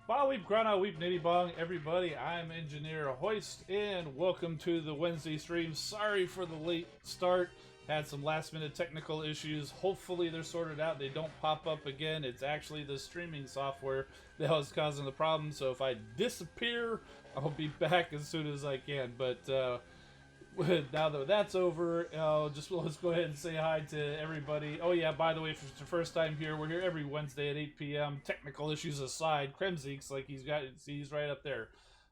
Ba weep, grana weep, nitty bong, everybody. I'm Engineer Hoist, and welcome to the Wednesday stream. Sorry for the late start. Had some last minute technical issues. Hopefully they're sorted out. They don't pop up again. It's actually the streaming software that was causing the problem. So if I disappear, I'll be back as soon as I can. But now that that's over, let's go ahead and say hi to everybody. Oh yeah, by the way, if it's your first time here, we're here every Wednesday at 8 p.m. Technical issues aside, Kremzeek's like he's right up there.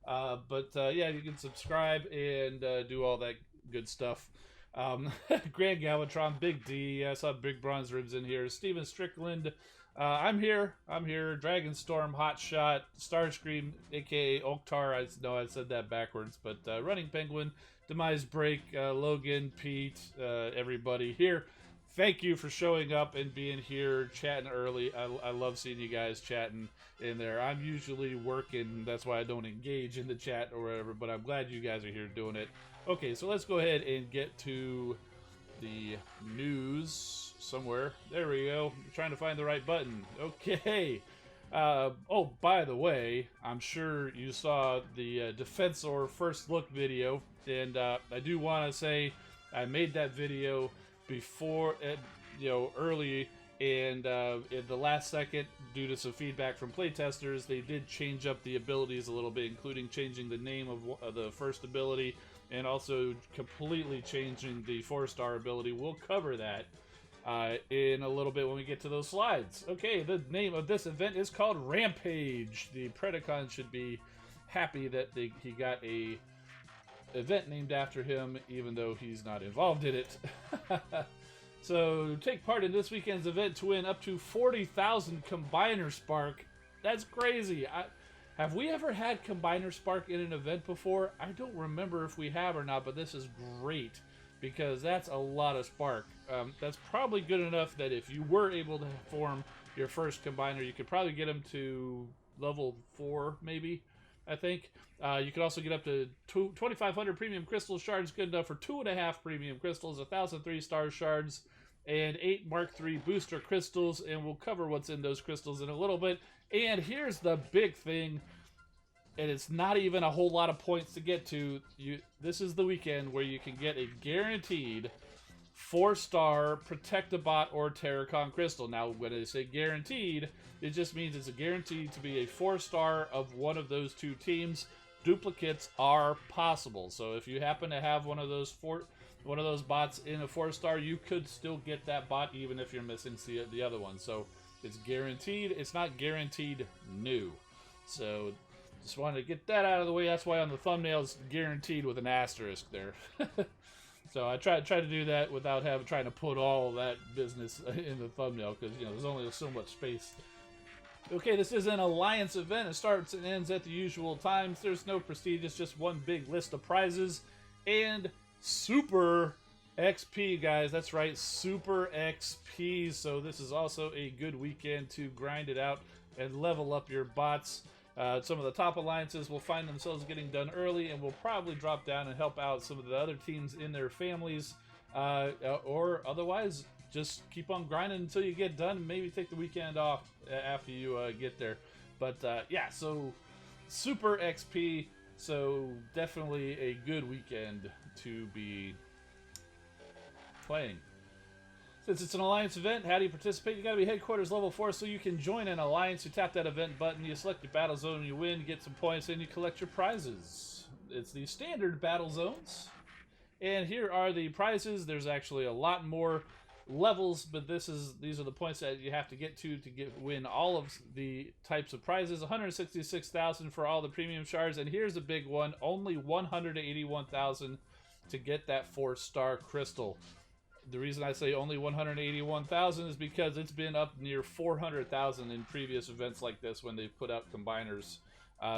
Yeah, you can subscribe and do all that good stuff. Grand Galvatron, Big D, I saw Big Bronze Ribs in here. Steven Strickland, I'm here. Dragonstorm, Hotshot, Starscream, aka Oktar. I know I said that backwards, but Running Penguin, Demise Break, Logan, Pete, everybody here. Thank you for showing up and being here, chatting early. I love seeing you guys chatting in there. I'm usually working, that's why I don't engage in the chat or whatever, but I'm glad you guys are here doing it. Okay, so let's go ahead and get to the news somewhere. There we go. I'm trying to find the right button. Okay. Oh, by the way, I'm sure you saw the Defensor first look video, and I do want to say I made that video before, early, and in the last second, due to some feedback from playtesters, they did change up the abilities a little bit, including changing the name of the first ability, and also completely changing the 4-star ability. We'll cover that in a little bit when we get to those slides. Okay, the name of this event is called Rampage. The Predacon should be happy that he got a event named after him, even though he's not involved in it. So, take part in this weekend's event to win up to 40,000 Combiner Spark. That's crazy. Have we ever had Combiner Spark in an event before? I don't remember if we have or not, but this is great, because that's a lot of Spark. That's probably good enough that if you were able to form your first Combiner, you could probably get him to level 4, maybe, I think. You could also get up to 2,500 premium crystal shards, good enough for 2.5 premium crystals, 1,003 star shards, and 8 Mark III booster crystals, and we'll cover what's in those crystals in a little bit. And here's the big thing, and it's not even a whole lot of points to get to. This is the weekend where you can get a guaranteed 4-star Protectabot or Terracon crystal. Now, when I say guaranteed, it just means it's a guaranteed to be a 4-star of one of those two teams. Duplicates are possible, so if you happen to have one of those bots in a 4-star, you could still get that bot even if you're missing the other one. So it's guaranteed. It's not guaranteed new. So just wanted to get that out of the way. That's why on the thumbnail it's guaranteed with an asterisk there. So I try to do that without trying to put all that business in the thumbnail, because there's only so much space. Okay, this is an Alliance event. It starts and ends at the usual times. There's no prestige, it's just one big list of prizes. And Super XP, guys. That's right, Super XP. So this is also a good weekend to grind it out and level up your bots. Some of the top alliances will find themselves getting done early, and will probably drop down and help out some of the other teams in their families. Or otherwise, just keep on grinding until you get done, and maybe take the weekend off after you get there. But yeah, so Super XP, so definitely a good weekend to be playing. Since it's an Alliance event, how do you participate? You gotta be Headquarters level 4 so you can join an Alliance. You tap that event button, you select your battle zone, and you win, you get some points, and you collect your prizes. It's the standard battle zones. And here are the prizes. There's actually a lot more levels, but these are the points that you have to get to win all of the types of prizes. 166,000 for all the premium shards, and here's a big one, only 181,000 to get that 4-star crystal. The reason I say only 181,000 is because it's been up near 400,000 in previous events like this when they've put out combiners.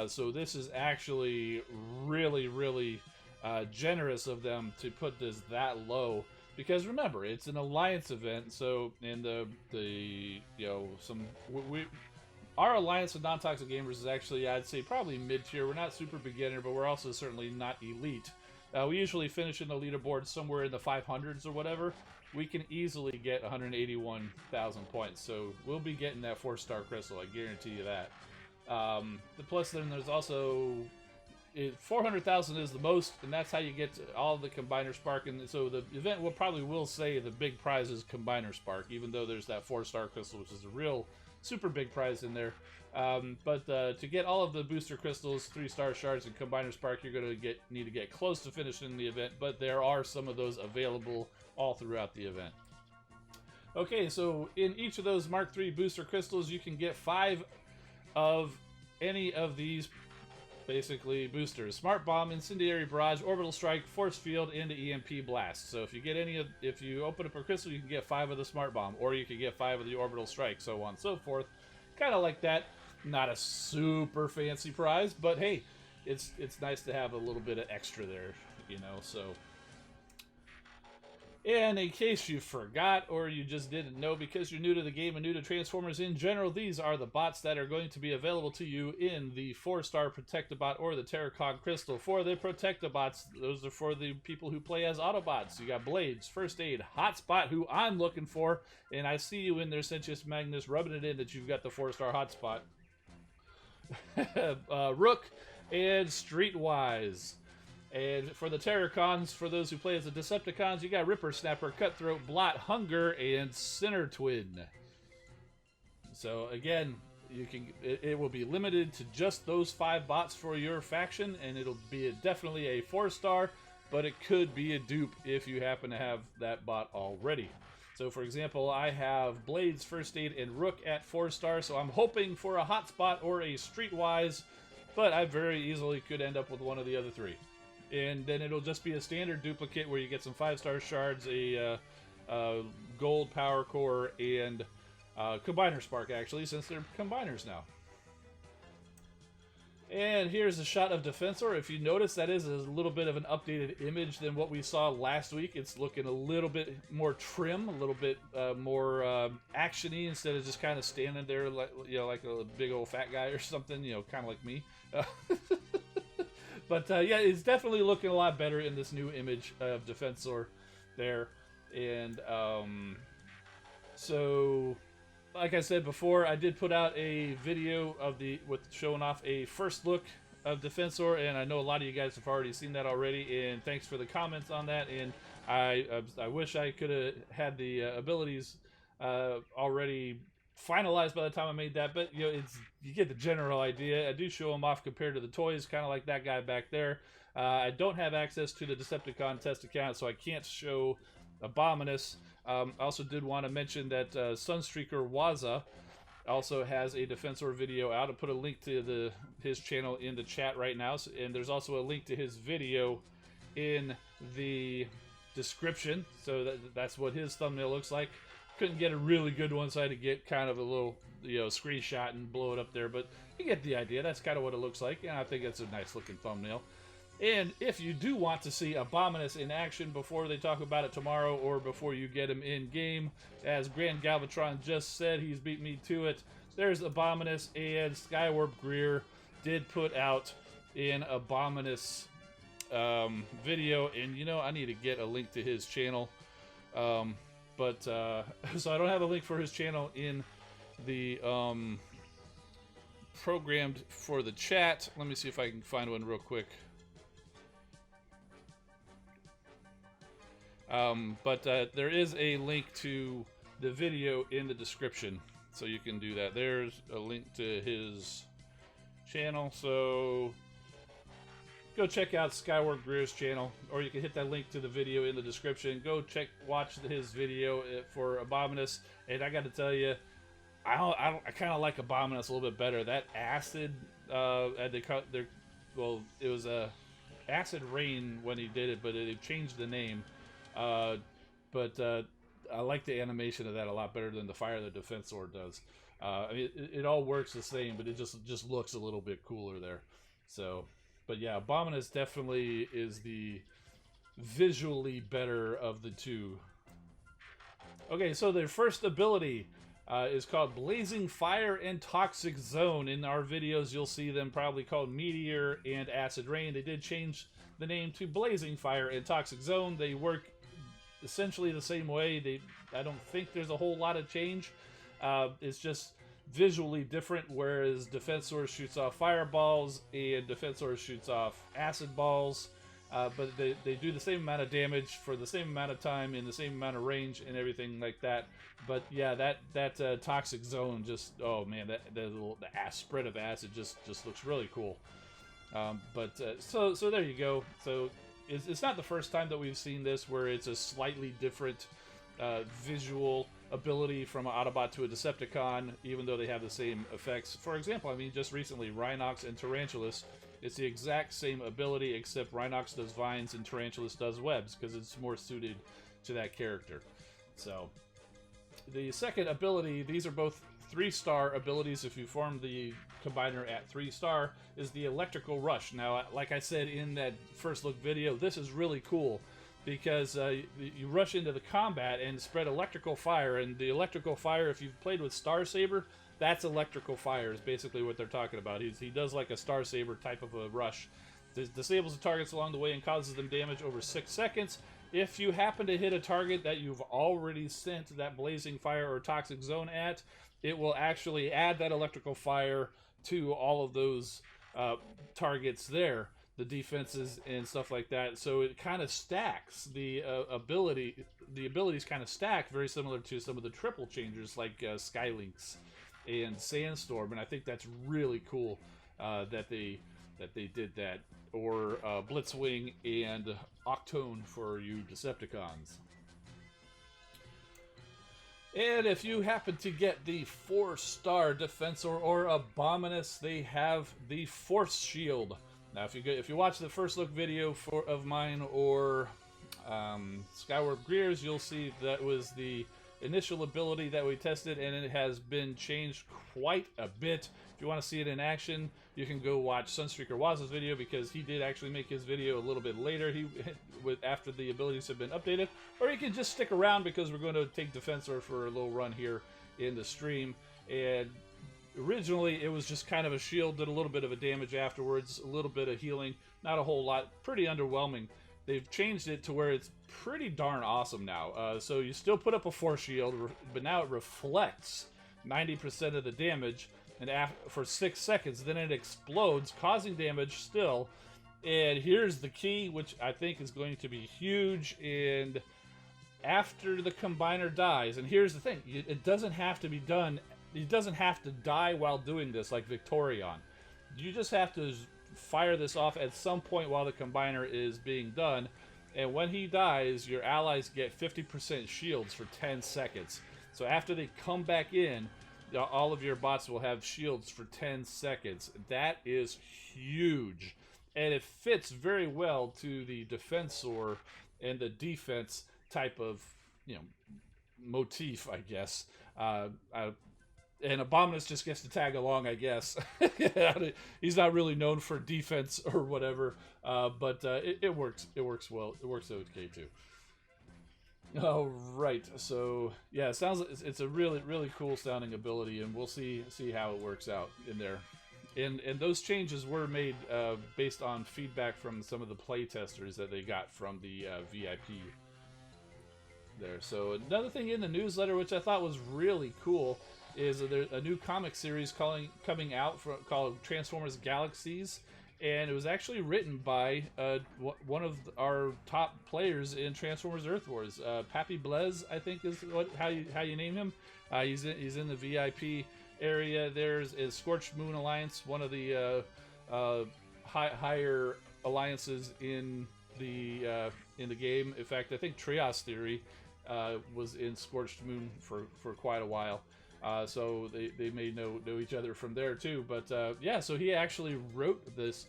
So this is actually really, really generous of them to put this that low. Because remember, it's an Alliance event, so in our Alliance of Non-Toxic Gamers is actually, I'd say, probably mid-tier. We're not super beginner, but we're also certainly not elite. We usually finish in the leaderboard somewhere in the 500s or whatever. We can easily get 181,000 points, so we'll be getting that 4-star crystal, I guarantee you that. Plus, then there's also 400,000 is the most, and that's how you get to all the Combiner Spark. And so the event will say the big prize is Combiner Spark, even though there's that 4-star crystal, which is a real super big prize in there. But to get all of the booster crystals, 3-star shards, and Combiner Spark, you're going to need to get close to finishing the event, but there are some of those available all throughout the event. Okay, so in each of those Mark III booster crystals, you can get 5 of any of these basically boosters: Smart Bomb, Incendiary Barrage, Orbital Strike, Force Field, and EMP Blast. So if you get if you open up a crystal, you can get 5 of the Smart Bomb, or you can get 5 of the Orbital Strike, so on and so forth. Kind of like that. Not a super fancy prize, but hey, it's nice to have a little bit of extra there, you know. So, and in case you forgot or you just didn't know because you're new to the game and new to Transformers in general, these are the bots that are going to be available to you in the 4-star Protectobot or the Terracog Crystal. For the Protectobots, those are for the people who play as Autobots. You got Blades, First Aid, Hotspot, who I'm looking for, and I see you in there, Sentius Magnus, rubbing it in that you've got the 4-star Hotspot. Rook, and Streetwise. And for the Terracons, for those who play as the Decepticons, you got Ripper, Snapper, Cutthroat, Blot, Hunger, and Sinner Twin. So again, it will be limited to just those 5 bots for your faction, and it'll be definitely a 4-star, but it could be a dupe if you happen to have that bot already. So for example, I have Blades, First Aid, and Rook at 4-star, so I'm hoping for a Hotspot or a Streetwise, but I very easily could end up with one of the other 3. And then it'll just be a standard duplicate where you get some 5-star shards, a gold power core, and Combiner Spark, actually, since they're combiners now. And here's a shot of Defensor. If you notice, that is a little bit of an updated image than what we saw last week. It's looking a little bit more trim, a little bit more action-y, instead of just kind of standing there like, you know, like a big old fat guy or something, you know, kind of like me. But yeah, it's definitely looking a lot better in this new image of Defensor there. And so, like I said before, I did put out a video of showing off a first look of Defensor, and I know a lot of you guys have already seen that already, and thanks for the comments on that. And I wish I could have had the abilities already finalized by the time I made that, but you know, you get the general idea. I do show them off compared to the toys, kind of like that guy back there. I don't have access to the Decepticon test account, so I can't show Abominus. I also did want to mention that Sunstreaker Waza also has a Defensor video out. I'll put a link to his channel in the chat right now, and there's also a link to his video in the description, so that's what his thumbnail looks like. Couldn't get a really good one, so I had to get kind of a little, you know, screenshot and blow it up there, but you get the idea. That's kind of what it looks like, and I think it's a nice looking thumbnail. And if you do want to see Abominus in action before they talk about it tomorrow, or before you get him in game, as Grand Galvatron just said, he's beat me to it. There's Abominus, and Skywarp Greer did put out an Abominus video, and you know, I need to get a link to his channel. So I don't have a link for his channel in the programmed for the chat. Let me see if I can find one real quick. There is a link to the video in the description, so you can do that. There's a link to his channel, so go check out Skywarp Greer's channel, or you can hit that link to the video in the description. Go watch his video for Abominus, and I got to tell you, I kind of like Abominus a little bit better. That acid, it was Acid Rain when he did it, but they changed the name. I like the animation of that a lot better than the Fire the Defensor does. I mean, it all works the same, but it just looks a little bit cooler there. So. But yeah, Abominus definitely is the visually better of the two. Okay, so their first ability is called Blazing Fire and Toxic Zone. In our videos, you'll see them probably called Meteor and Acid Rain. They did change the name to Blazing Fire and Toxic Zone. They work essentially the same way. I don't think there's a whole lot of change. It's just visually different, whereas Defensor shoots off fireballs and Defensor shoots off acid balls. But they do the same amount of damage for the same amount of time in the same amount of range and everything like that. But yeah, that toxic zone just, oh man, the spread of acid just looks really cool. So there you go. So it's not the first time that we've seen this where it's a slightly different visual ability from an Autobot to a Decepticon, even though they have the same effects. For example, I mean, just recently, Rhinox and Tarantulas. It's the exact same ability, except Rhinox does vines and Tarantulas does webs, because it's more suited to that character. So, the second ability, these are both 3-star abilities if you form the combiner at 3-star, is the Electrical Rush. Now, like I said in that first look video, this is really cool, because you rush into the combat and spread electrical fire, and the electrical fire, if you've played with Star Saber, that's electrical fire is basically what they're talking about. He does like a Star Saber type of a rush. Disables the targets along the way and causes them damage over 6 seconds. If you happen to hit a target that you've already sent that blazing fire or toxic zone at, it will actually add that electrical fire to all of those targets there, the defenses and stuff like that. So it kind of stacks the ability. The abilities kind of stack, very similar to some of the triple changers like Skylinks and Sandstorm, and I think that's really cool that they did that. Or Blitzwing and Octone for you Decepticons. And if you happen to get the 4-star Defensor or Abominus, they have the Force Shield. Now, if you watch the first look video of mine or Skyward Greers, you'll see that was the initial ability that we tested, and it has been changed quite a bit. If you want to see it in action, you can go watch Sunstreaker Waz's video, because he did actually make his video a little bit later after the abilities have been updated. Or you can just stick around, because we're going to take Defensor for a little run here in the stream. And originally it was just kind of a shield, did a little bit of a damage afterwards, a little bit of healing, not a whole lot, pretty underwhelming. They've changed it to where it's pretty darn awesome now. So you still put up a Force Shield, but now it reflects 90% of the damage, and for 6 seconds, then it explodes, causing damage still. And here's the key, which I think is going to be huge. And after the combiner dies, and here's the thing, it doesn't have to be done. It doesn't have to die while doing this like Victorion. You just have to fire this off at some point while the combiner is being done, and when he dies, your allies get 50% shields for 10 seconds. So after they come back in, all of your bots will have shields for 10 seconds. That is huge, and it fits very well to the Defensor and the defense type of, motif, I guess. And Abominus just gets to tag along, I guess. He's not really known for defense or whatever, but it works. It works well. It works okay too. All right, so yeah, it sounds like it's a really cool sounding ability, and we'll see how it works out in there. And those changes were made based on feedback from some of the play testers that they got from the VIP there. So another thing in the newsletter, which I thought was really cool, is there's a new comic series coming out called Transformers Galaxies, and it was actually written by one of our top players in Transformers Earth Wars. Pappy Blez, I think is how you name him. He's in the VIP area. There's Scorched Moon Alliance, one of the higher alliances in the game. In fact, I think Trios Theory was in Scorched Moon for quite a while. So they may know each other from there too. But yeah, so he actually wrote this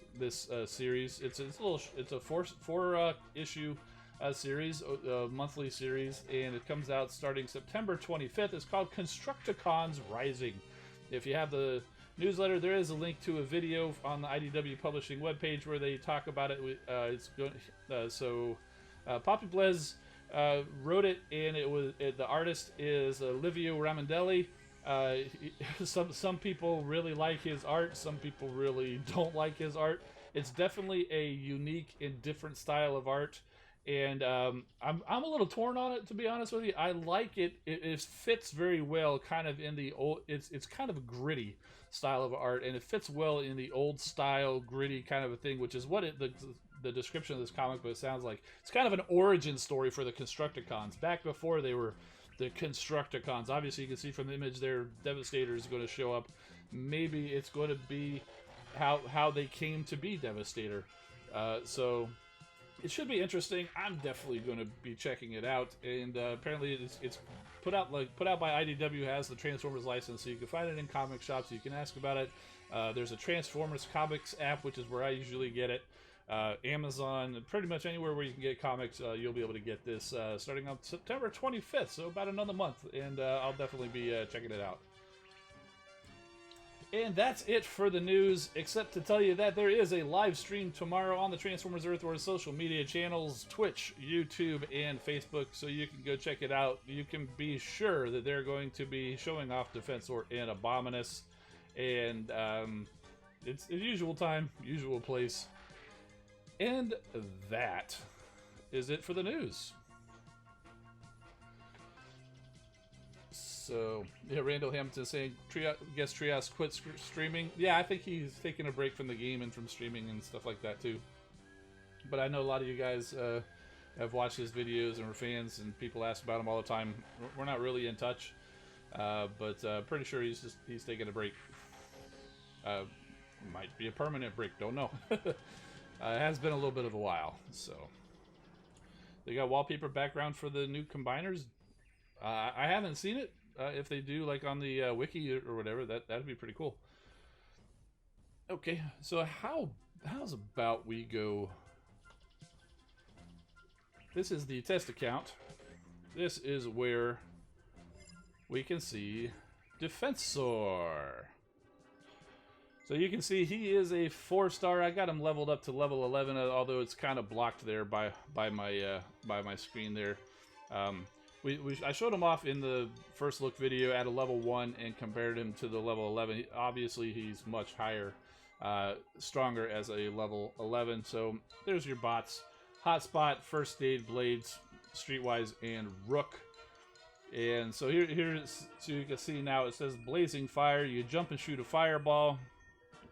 series. It's a four issue series, monthly series, and it comes out starting September 25th. It's called Constructicons Rising. If you have the newsletter, there is a link to a video on the IDW Publishing webpage where they talk about it. Poppy Blez wrote it, and the artist is Livio Ramondelli. Some people really like his art, some people really don't like his art. It's definitely a unique and different style of art, And I'm a little torn on it, to be honest with you. I like it. It fits very well, kind of in the old. It's kind of a gritty style of art, and it fits well in the old style gritty kind of a thing, which is what the description of this comic book sounds like. It's kind of an origin story for the Constructicons back before they were the Constructicons. Obviously, you can see from the image there, Devastator is going to show up. Maybe it's going to be how they came to be Devastator. So it should be interesting. I'm definitely going to be checking it out, and apparently it's put out by IDW, has the Transformers license, so you can find it in comic shops. You can ask about it. There's a Transformers comics app, which is where I usually get it. Amazon, pretty much anywhere where you can get comics, you'll be able to get this starting on September 25th, so about another month, and I'll definitely be checking it out. And that's it for the news, except to tell you that there is a live stream tomorrow on the Transformers Earthward social media channels, Twitch, YouTube, and Facebook, so you can go check it out. You can be sure that they're going to be showing off Defensor and Abominus, and it's the usual time, usual place. And that is it for the news. So, yeah, Randall Hamilton saying, guess Trias quit streaming. Yeah, I think he's taking a break from the game and from streaming and stuff like that, too. But I know a lot of you guys have watched his videos and are fans, and people ask about him all the time. We're not really in touch, but pretty sure he's taking a break. Might be a permanent break, don't know. It has been a little bit of a while, so. They got wallpaper background for the new combiners. I haven't seen it. If they do, like on the wiki or whatever, that'd be pretty cool. Okay, so how's about we go? This is the test account. This is where we can see Defensor. So you can see he is a 4-star. I got him leveled up to level 11, although it's kind of blocked there by my screen there. I showed him off in the first look video at a level 1 and compared him to the level 11. Obviously, he's much higher, stronger as a level 11. So there's your bots: Hotspot, First Aid, Blades, Streetwise, and Rook. And so here's so you can see now it says Blazing Fire. You jump and shoot a fireball.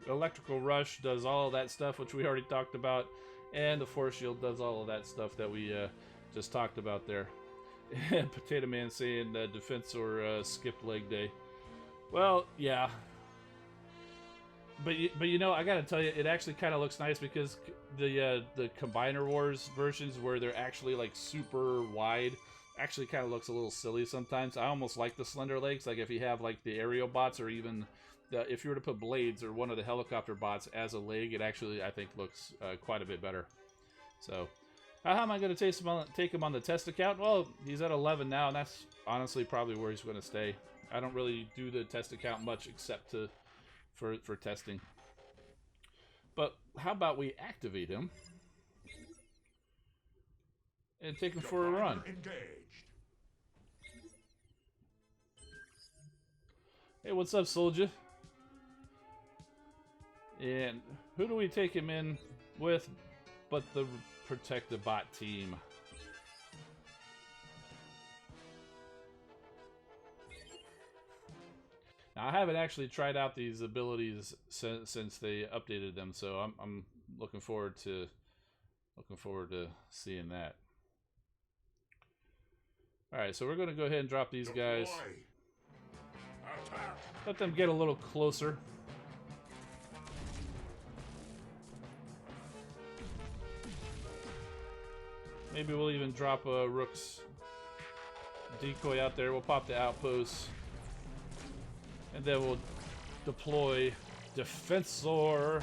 Electrical Rush does all of that stuff, which we already talked about, and the Force Shield does all of that stuff that we just talked about there. And Potato Man saying Defensor skipped leg day. Well, yeah. But you know, I gotta tell you, it actually kind of looks nice because the Combiner Wars versions where they're actually like super wide actually kind of looks a little silly sometimes. I almost like the slender legs, like if you have like the aerial bots, or even if you were to put Blades or one of the helicopter bots as a leg, it actually, I think, looks quite a bit better. So, how am I going to take him on the test account? Well, he's at 11 now, and that's honestly probably where he's going to stay. I don't really do the test account much except for testing. But how about we activate him and take him for a run? Hey, what's up, soldier? And who do we take him in with but the Protect the Bot team? Now, I haven't actually tried out these abilities since they updated them, so I'm looking forward to seeing that. All right, so we're going to go ahead and drop these guys. Let them get a little closer. Maybe we'll even drop a Rook's decoy out there. We'll pop the outposts. And then we'll deploy Defensor.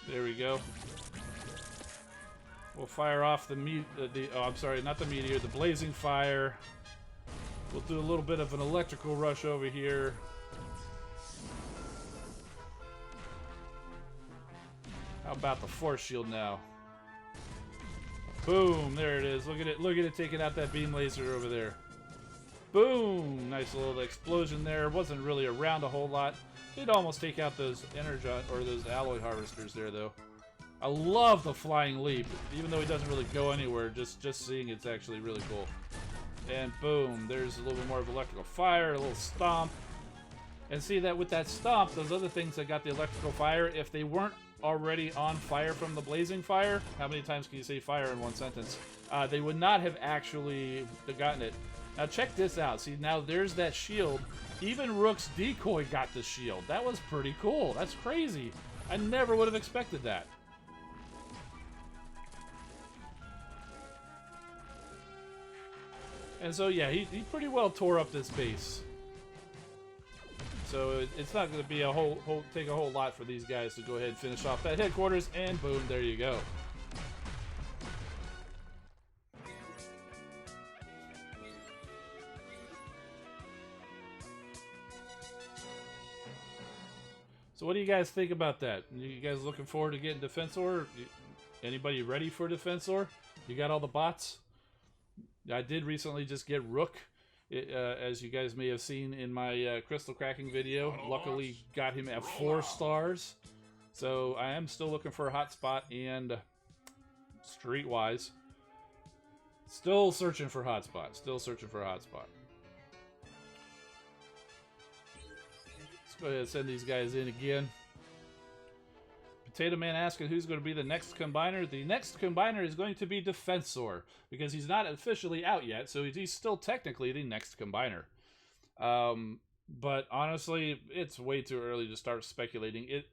There we go. We'll fire off I'm sorry, not the meteor, the blazing fire. We'll do a little bit of an electrical rush over here. How about the force shield now? Boom, there it is. Look at it taking out that beam laser over there. Boom! Nice little explosion there. Wasn't really around a whole lot. Did almost take out those energon or those alloy harvesters there, though. I love the flying leap, even though he doesn't really go anywhere. Just seeing it's actually really cool. And boom! There's a little bit more of electrical fire, a little stomp. And see that with that stomp, those other things that got the electrical fire, if they weren't already on fire from the blazing fire, how many times can you say fire in one sentence? They would not have actually gotten it. Now check this out. See, now there's that shield. Even Rook's decoy got the shield. That was pretty cool. That's crazy. I never would have expected that. And so yeah, he pretty well tore up this base. So it's not going to be take a whole lot for these guys to go ahead and finish off that headquarters, and boom, there you go. So what do you guys think about that? You guys looking forward to getting Defensor? Anybody ready for Defensor? You got all the bots? I did recently just get Rook. As you guys may have seen in my crystal cracking video. Autobots. Luckily got him at 4 stars. So I am still looking for a hotspot and streetwise. Still searching for hotspot. Still searching for a hotspot. Let's go ahead and send these guys in again. Potato Man asking who's going to be the next combiner. The next combiner is going to be Defensor, because he's not officially out yet, so he's still technically the next combiner. But honestly, it's way too early to start speculating.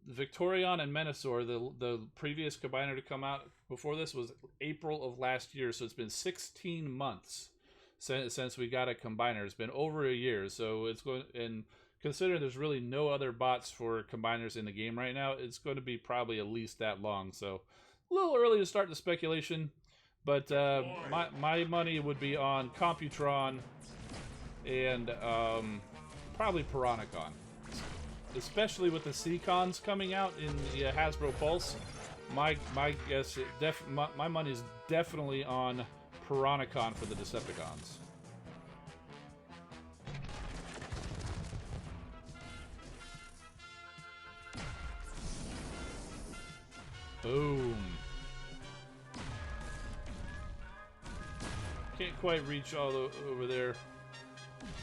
Victorion and Menasor, the previous combiner to come out before this, was April of last year, so it's been 16 months since we got a combiner. It's been over a year, so it's going, and considering there's really no other bots for combiners in the game right now, it's going to be probably at least that long. So a little early to start the speculation, but my money would be on Computron and probably Piranacon, especially with the Seacons coming out in the Hasbro Pulse. My guess, my money is definitely on Piranacon for the Decepticons. Boom. Can't quite reach all over there.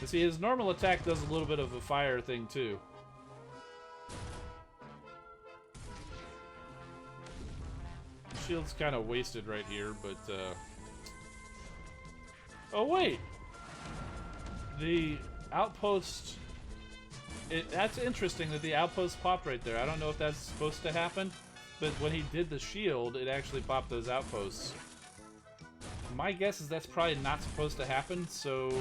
You see, his normal attack does a little bit of a fire thing too. Shield's kind of wasted right here, but oh wait! The outpost... That's interesting that the outpost popped right there. I don't know if that's supposed to happen. But when he did the shield, it actually popped those outposts. My guess is that's probably not supposed to happen, so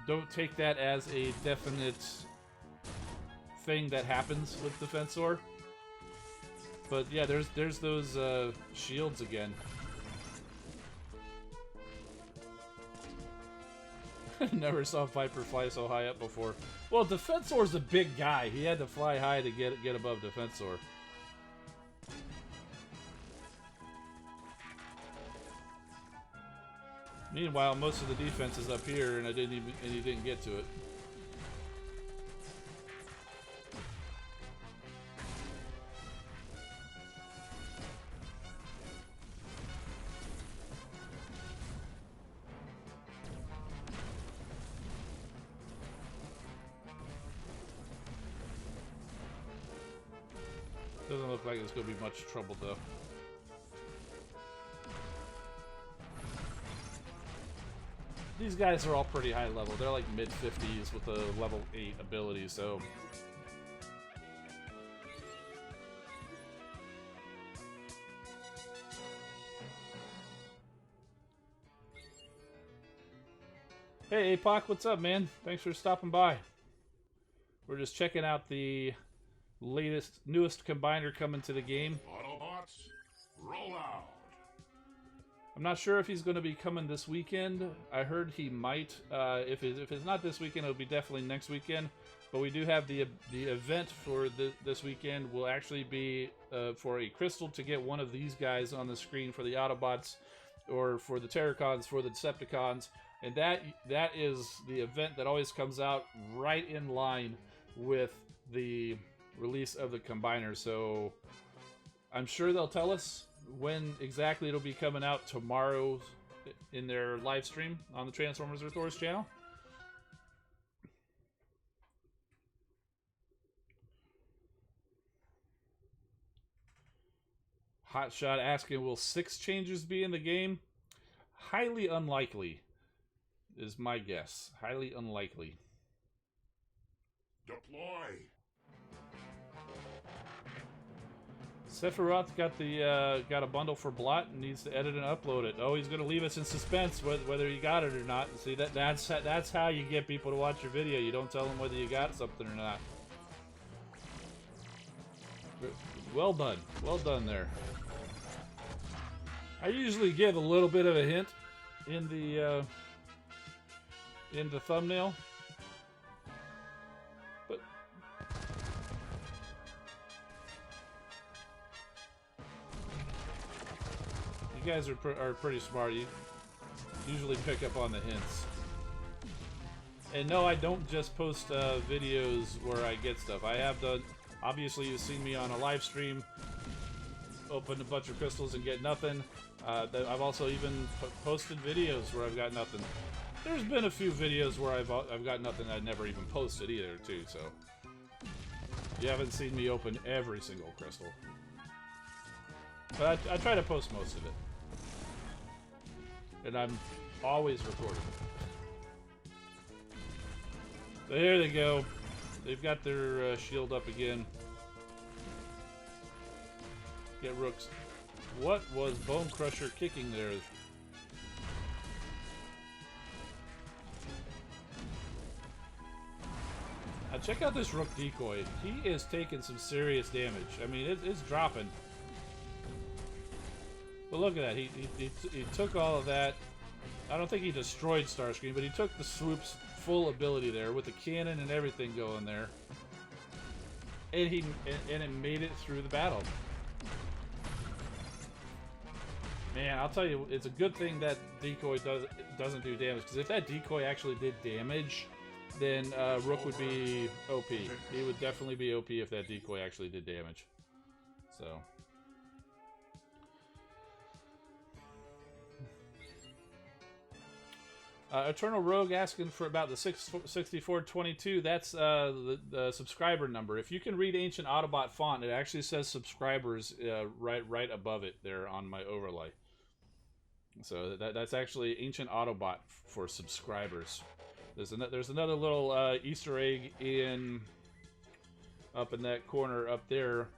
don't take that as a definite thing that happens with Defensor. But yeah, there's those shields again. Never saw Viper fly so high up before. Well, Defensor's a big guy. He had to fly high to get above Defensor. Meanwhile, most of the defense is up here, and he didn't get to it. Doesn't look like it's going to be much trouble, though. These guys are all pretty high level. They're like mid-50s with a level 8 ability, so... Hey, APOC, what's up, man? Thanks for stopping by. We're just checking out the newest combiner coming to the game. Autobots, roll out. I'm not sure if he's going to be coming this weekend. I heard he might. If it's not this weekend, it'll be definitely next weekend. But we do have the event for this weekend will actually be for a crystal to get one of these guys on the screen for the Autobots, or for the Terracons, for the Decepticons. And that is the event that always comes out right in line with the release of the Combiner. So I'm sure they'll tell us when exactly it'll be coming out tomorrow in their live stream on the Transformers Earth Wars channel. Hotshot asking, will 6 changes be in the game? Highly unlikely is my guess. Highly unlikely. Deploy. Sephiroth got a bundle for Blot and needs to edit and upload it. Oh, he's going to leave us in suspense whether you got it or not. See, that's how you get people to watch your video. You don't tell them whether you got something or not. Well done. Well done there. I usually give a little bit of a hint in the thumbnail. But you guys are pretty smart. You usually pick up on the hints. And no, I don't just post videos where I get stuff. I have done. Obviously, you've seen me on a live stream, open a bunch of crystals and get nothing. I've also even posted videos where I've got nothing. There's been a few videos where I've got nothing I'd never even posted either, too. So you haven't seen me open every single crystal, but I try to post most of it, and I'm always recording. So here they go. They've got their shield up again. Get Rooks. What was Bone Crusher kicking there? Now check out this Rook decoy. He is taking some serious damage. I mean, it's dropping. But look at that. He took all of that. I don't think he destroyed Starscream, but he took the swoop's full ability there with the cannon and everything going there, and it made it through the battle. Man, I'll tell you, it's a good thing that decoy doesn't do damage, because if that decoy actually did damage, then Rook would be OP. He would definitely be OP if that decoy actually did damage. So. Eternal Rogue asking for about the 6422. That's the subscriber number. If you can read Ancient Autobot font, it actually says subscribers right above it there on my overlay. So that's actually Ancient Autobot for subscribers. There's another little Easter egg up in that corner up there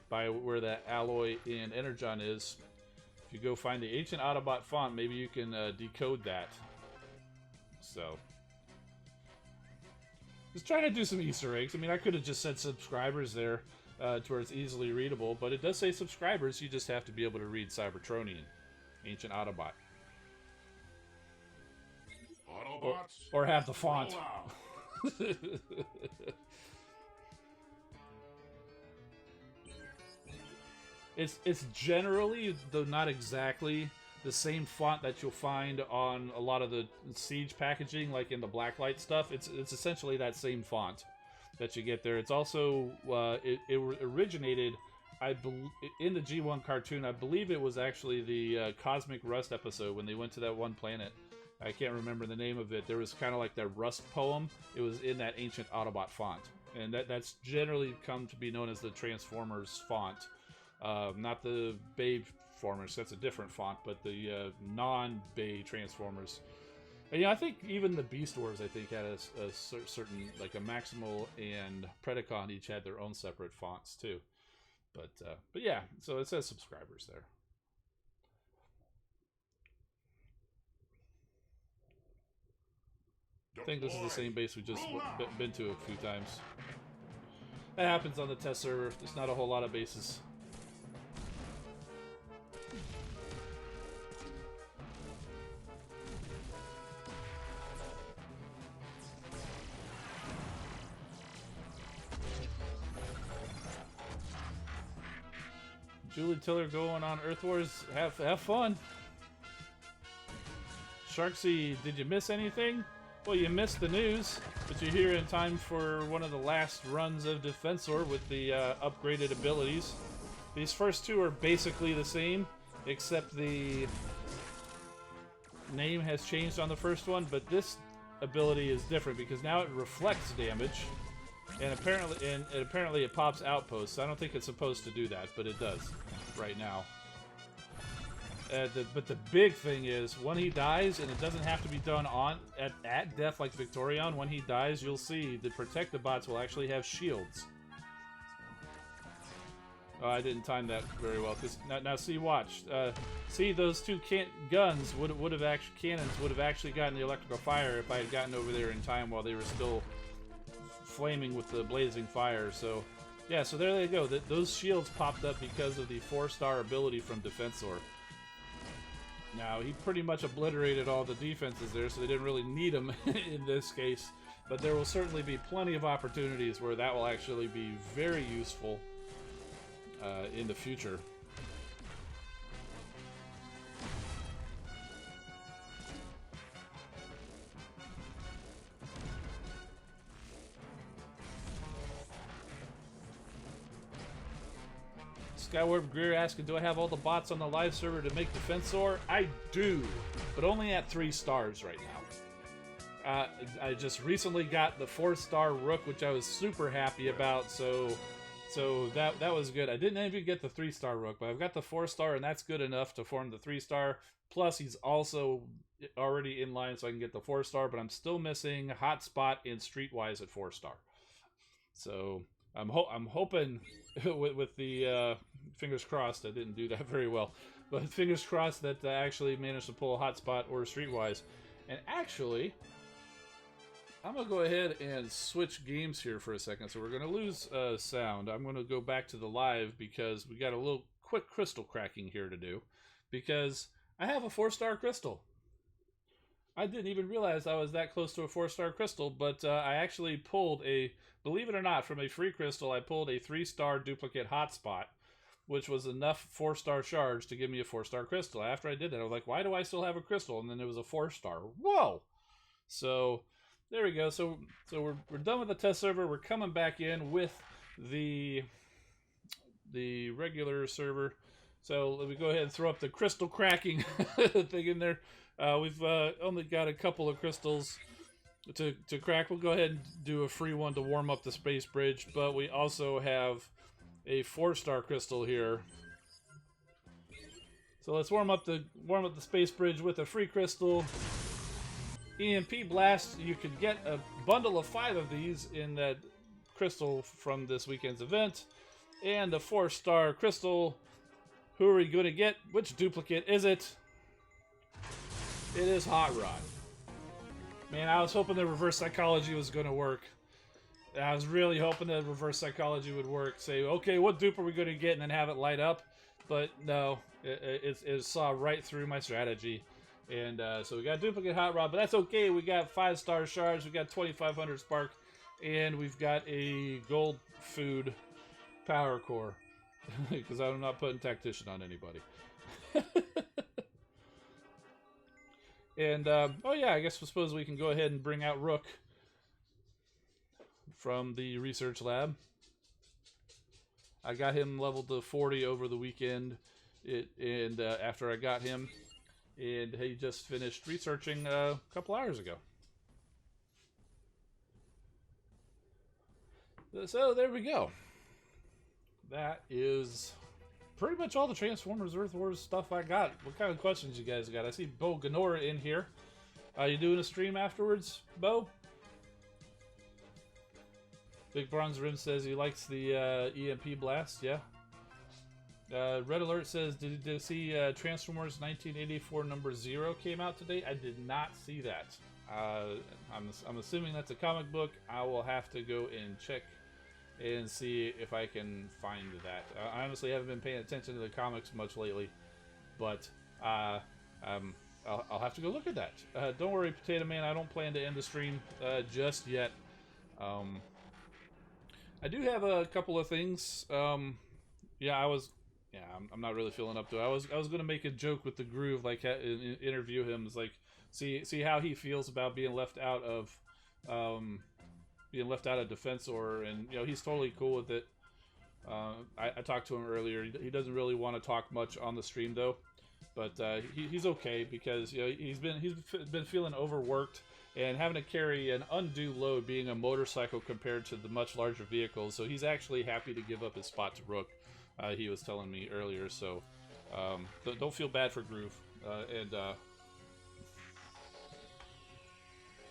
by where that alloy in Energon is. If you go find the Ancient Autobot font, maybe you can decode that. So, just trying to do some Easter eggs. I mean, I could have just said subscribers there to where it's easily readable, but it does say subscribers. You just have to be able to read Cybertronian, Ancient Autobot. Autobots, or have the font. It's generally, though not exactly, the same font that you'll find on a lot of the Siege packaging, like in the Blacklight stuff. It's essentially that same font that you get there. It's also it originated, in the G1 cartoon. I believe it was actually the Cosmic Rust episode when they went to that one planet. I can't remember the name of it. There was kind of like that Rust poem. It was in that Ancient Autobot font, and that's generally come to be known as the Transformers font, not the Babe Transformers. That's a different font, but the non-Bay Transformers. And yeah, I think even the Beast Wars, I think, had a certain, like a Maximal and Predacon each had their own separate fonts too. But yeah, so it says subscribers there. I think this is the same base we just been to a few times. That happens on the test server. There's not a whole lot of bases. Julie Tiller going on Earth Wars. Have fun. Sharksy, did you miss anything? Well, you missed the news, but you're here in time for one of the last runs of Defensor with the upgraded abilities. These first two are basically the same, except the name has changed on the first one, but this ability is different because now it reflects damage, and apparently it pops outposts. I don't think it's supposed to do that, but it does right now. But the big thing is, when he dies, and it doesn't have to be done at death like Victorion, when he dies, you'll see the protective bots will actually have shields. Oh, I didn't time that very well. Cause now see, watch. See, those two guns cannons would have actually gotten the electrical fire if I had gotten over there in time while they were still flaming with the blazing fire. So, yeah. So there they go. Those shields popped up because of the 4-star ability from Defensor. Now, he pretty much obliterated all the defenses there, so they didn't really need them in this case. But there will certainly be plenty of opportunities where that will actually be very useful in the future. Skywarp Greer asking, do I have all the bots on the live server to make Defensor? I do, but only at 3 stars right now. I just recently got the 4-star Rook, which I was super happy about, so that was good. I didn't even get the 3-star Rook, but I've got the 4-star, and that's good enough to form the 3-star. Plus, he's also already in line, so I can get the 4-star, but I'm still missing Hotspot and Streetwise at 4-star. So I'm hoping with the fingers crossed. I didn't do that very well, but fingers crossed that I actually managed to pull a Hotspot or Streetwise. And actually, I'm going to go ahead and switch games here for a second. So we're going to lose sound. I'm going to go back to the live because we got a little quick crystal cracking here to do. Because I have a 4-star crystal. I didn't even realize I was that close to a 4-star crystal, but I actually pulled believe it or not, from a free crystal, I pulled a 3-star duplicate Hotspot, which was enough 4-star shards to give me a 4-star crystal. After I did that, I was like, why do I still have a crystal? And then it was a 4-star. Whoa! So there we go. So we're done with the test server. We're coming back in with the regular server. So let me go ahead and throw up the crystal cracking thing in there. We've only got a couple of crystals to crack. We'll go ahead and do a free one to warm up the space bridge, but we also have a 4-star crystal here. So let's warm up the space bridge with a free crystal. EMP Blast, you could get a bundle of 5 of these in that crystal from this weekend's event. And a 4-star crystal. Who are we going to get? Which duplicate is it? It is Hot Rod. Man, I was hoping the reverse psychology was going to work. I was really hoping that reverse psychology would work. Say, okay, what dupe are we going to get? And then have it light up. But no, it saw right through my strategy. And so we got duplicate Hot Rod, but that's okay. We got 5-star shards. We got 2,500 spark. And we've got a gold food power core. Because I'm not putting tactician on anybody. And, oh yeah, I guess I suppose we can go ahead and bring out Rook from the research lab. I got him leveled to 40 over the weekend, after I got him, and he just finished researching a couple hours ago. So there we go. That is pretty much all the Transformers Earth Wars stuff I got. What kind of questions you guys got? I see Bo Ganora in here. You doing a stream afterwards, Bo? Big Bronze Rim says he likes the EMP Blast, yeah. Red Alert says, did you see Transformers 1984 number 0 came out today? I did not see that. I'm assuming that's a comic book. I will have to go and check and see if I can find that. I honestly haven't been paying attention to the comics much lately, but I'll have to go look at that. Don't worry, Potato Man, I don't plan to end the stream just yet. I do have a couple of things. I'm not really feeling up to it. I was going to make a joke with the Groove, like interview him. It's like, see how he feels about being left out of Defensor, and he's totally cool with it. I talked to him earlier. He doesn't really want to talk much on the stream though, but he's okay because he's been feeling overworked and having to carry an undue load being a motorcycle compared to the much larger vehicles. So he's actually happy to give up his spot to Rook. He was telling me earlier. So don't feel bad for Groove.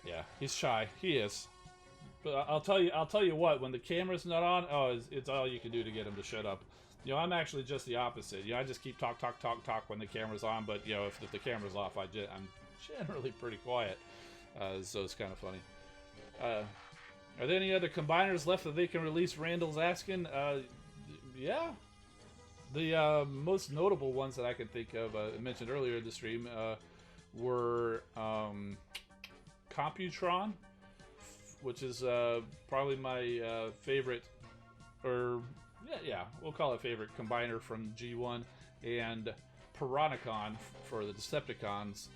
Yeah, he's shy. He is. But I'll tell you what. When the camera's not on, it's all you can do to get him to shut up. I'm actually just the opposite. I just keep talk when the camera's on. But if the camera's off, I'm generally pretty quiet. So it's kind of funny. Are there any other combiners left that they can release? Randall's asking. Yeah. The most notable ones that I can think of, I mentioned earlier in the stream, were Computron, which is probably my favorite, or yeah, we'll call it favorite combiner from G1, and Piranacon for the Decepticons.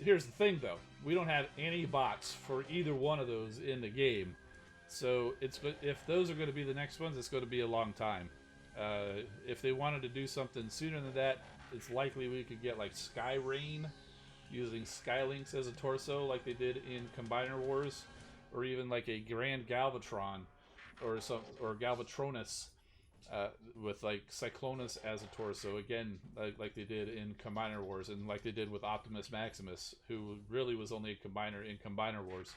Here's the thing, though. We don't have any bots for either one of those in the game. So if those are going to be the next ones, it's going to be a long time. If they wanted to do something sooner than that, it's likely we could get like Sky Rain using Skylinks as a torso like they did in Combiner Wars, or even like a Grand Galvatron or Galvatronus with like Cyclonus as a torso, again like they did in Combiner Wars, and like they did with Optimus Maximus, who really was only a combiner in Combiner Wars.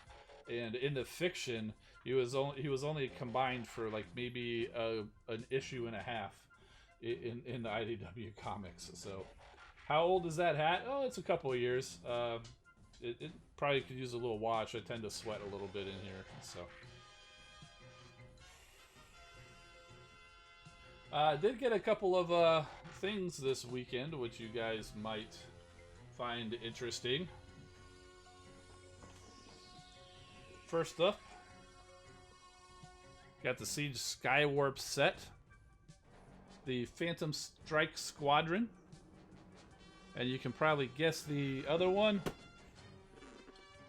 And in the fiction, he was only combined for like maybe an issue and a half in the IDW comics. So how old is that hat? Oh, it's a couple of years. It probably could use a little wash. I tend to sweat a little bit in here. So I did get a couple of things this weekend, which you guys might find interesting. First up, got the Siege Skywarp set, the Phantom Strike Squadron, and you can probably guess the other one.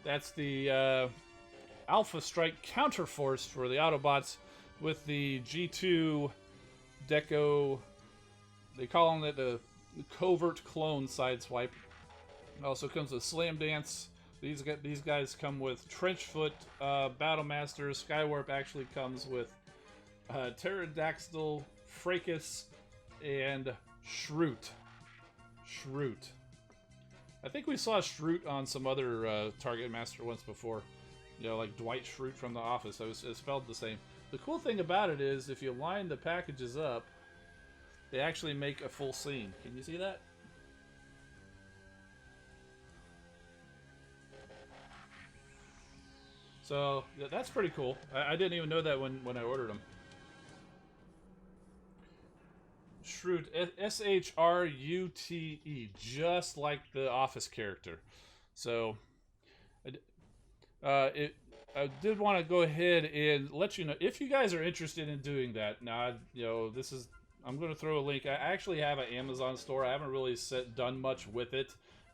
That's the Alpha Strike Counterforce for the Autobots with the G2 Deco. They call it the Covert Clone Sideswipe. It also comes with Slam Dance. These guys come with Trenchfoot, Battlemaster. Skywarp actually comes with Pterodactyl, Fracas, and Shroot. I think we saw Shroot on some other Target Master once before. Like Dwight Schrute from The Office. It's spelled the same. The cool thing about it is, if you line the packages up, they actually make a full scene. Can you see that? So that's pretty cool. I didn't even know that when I ordered them. Shrute, S-H-R-U-T-E, just like the Office character. So I did want to go ahead and let you know, if you guys are interested in doing that. Now, I'm going to throw a link. I actually have an Amazon store. I haven't really done much with it,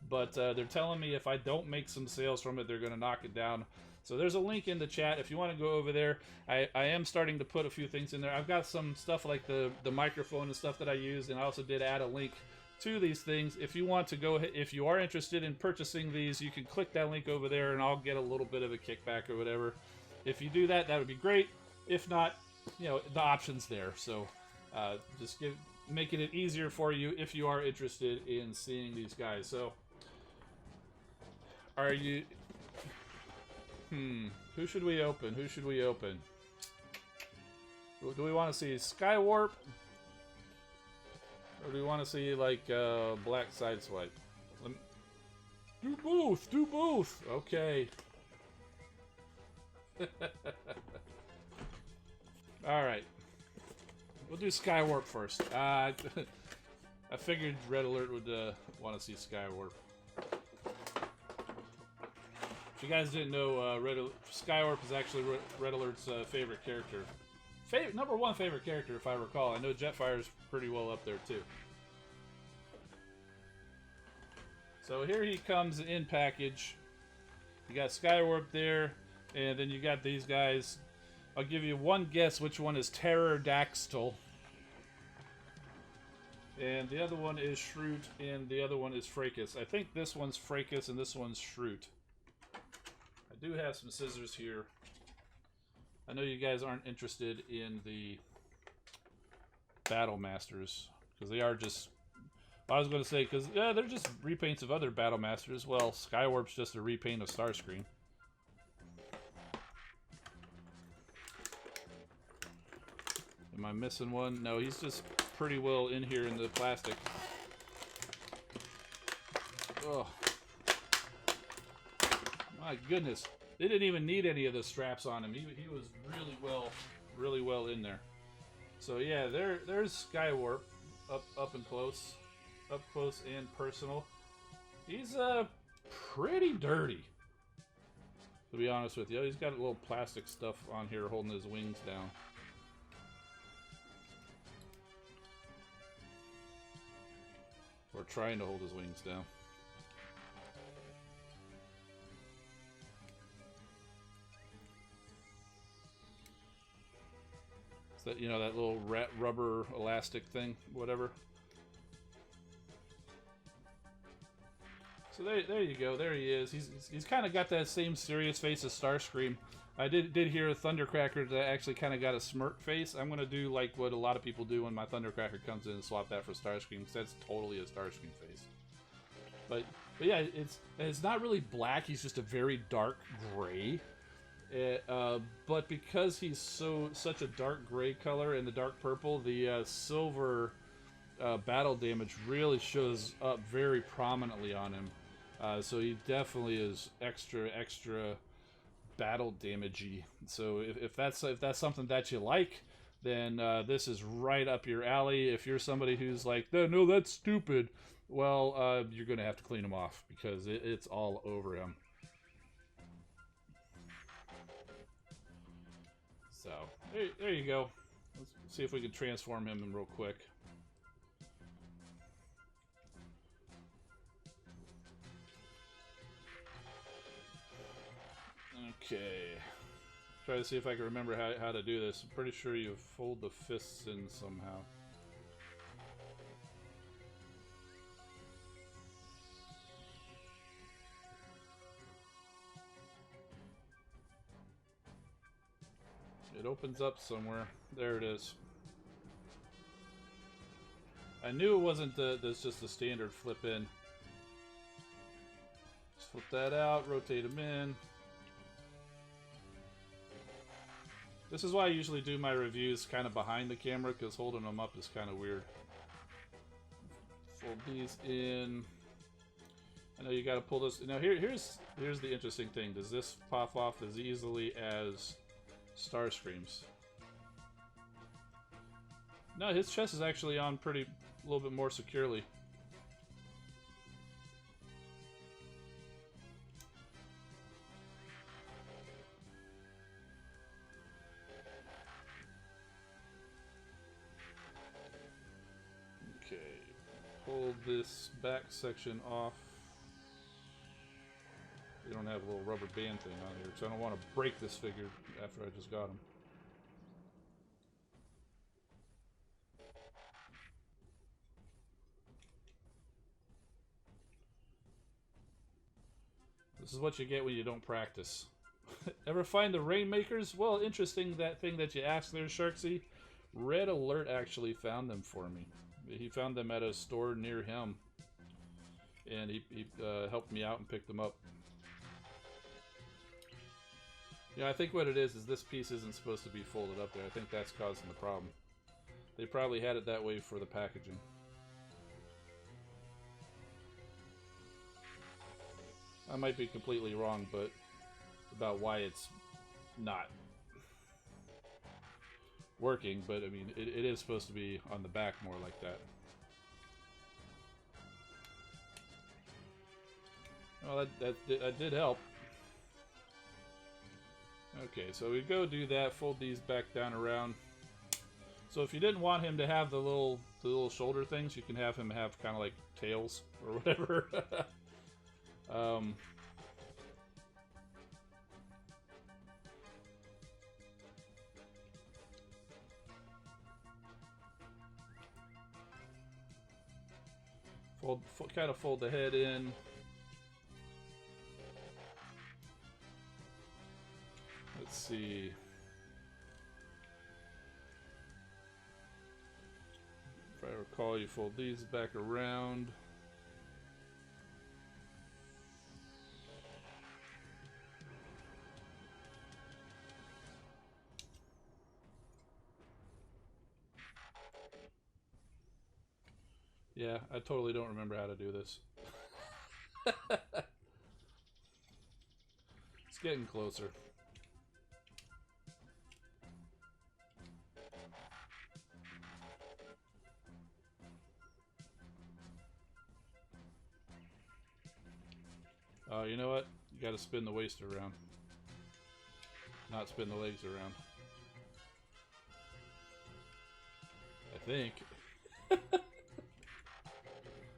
but they're telling me if I don't make some sales from it, they're going to knock it down. So there's a link in the chat if you want to go over there. I am starting to put a few things in there. I've got some stuff like the microphone and stuff that I use, and I also did add a link to these things. If you want to go ahead, if you are interested in purchasing these, you can click that link over there, and I'll get a little bit of a kickback or whatever. If you do that, that would be great. If not, the option's there. So just making it easier for you if you are interested in seeing these guys. So are you... Who should we open? Do we want to see Skywarp? Or do we want to see, like, Black Sideswipe? Do both! Okay. Alright. We'll do Skywarp first. I figured Red Alert would want to see Skywarp. If you guys didn't know, Skywarp is actually Red Alert's favorite character. Number one favorite character, if I recall. I know Jetfire's pretty well up there, too. So here he comes in package. You got Skywarp there, and then you got these guys. I'll give you one guess which one is Pterodactyl. And the other one is Shroot, and the other one is Fracas. I think this one's Fracas, and this one's Shroot. I do have some scissors here. I know you guys aren't interested in the Battle Masters, because they are just... I was going to say, because yeah, they're just repaints of other Battle Masters. Well, Skywarp's just a repaint of Starscream. Am I missing one? No, he's just pretty well in here in the plastic. Oh. My goodness. They didn't even need any of the straps on him. He was really well in there. So yeah, there's Skywarp up and close. Up close and personal. He's pretty dirty, to be honest with you. He's got a little plastic stuff on here holding his wings down. Or trying to hold his wings down. Is that, you know, that little rubber elastic thing, whatever. So there you go. There he is. He's kind of got that same serious face as Starscream. I did hear a Thundercracker that actually kind of got a smirk face. I'm gonna do like what a lot of people do when my Thundercracker comes in and swap that for Starscream, because that's totally a Starscream face. But yeah, it's not really black. He's just a very dark gray. But because he's such a dark gray color and the dark purple, the silver battle damage really shows up very prominently on him. So he definitely is extra battle damagey. So if that's something that you like, then this is right up your alley. If you're somebody who's like, no, that's stupid, well, you're gonna have to clean him off, because it's all over him. So there you go. Let's see if we can transform him real quick. Okay. Try to see if I can remember how to do this. I'm pretty sure you fold the fists in somehow. It opens up somewhere. There it is. I knew it wasn't there's just a standard flip in. Just flip that out, rotate them in. This is why I usually do my reviews kind of behind the camera, because holding them up is kind of weird. Fold these in. I know you got to pull this. Now here's the interesting thing. Does this pop off as easily as Starscream's? No, his chest is actually on a little bit more securely. Okay, pull this back section off. You don't have a little rubber band thing on here, so I don't want to break this figure after I just got him. This is what you get when you don't practice. Ever find the Rainmakers? Well, interesting that thing that you asked there, Sharksy. Red Alert actually found them for me. He found them at a store near him, and he helped me out and picked them up. Yeah, I think what it is this piece isn't supposed to be folded up there. I think that's causing the problem. They probably had it that way for the packaging. I might be completely wrong, but about why it's not working, but I mean, it is supposed to be on the back more like that. Well, that did help. Okay, so we go do that, fold these back down around. So if you didn't want him to have the little shoulder things, you can have him have kind of like tails or whatever. Kind of fold the head in. Let's see. If I recall, you fold these back around. Yeah, I totally don't remember how to do this. It's getting closer. You know what? You gotta spin the waist around. Not spin the legs around. I think.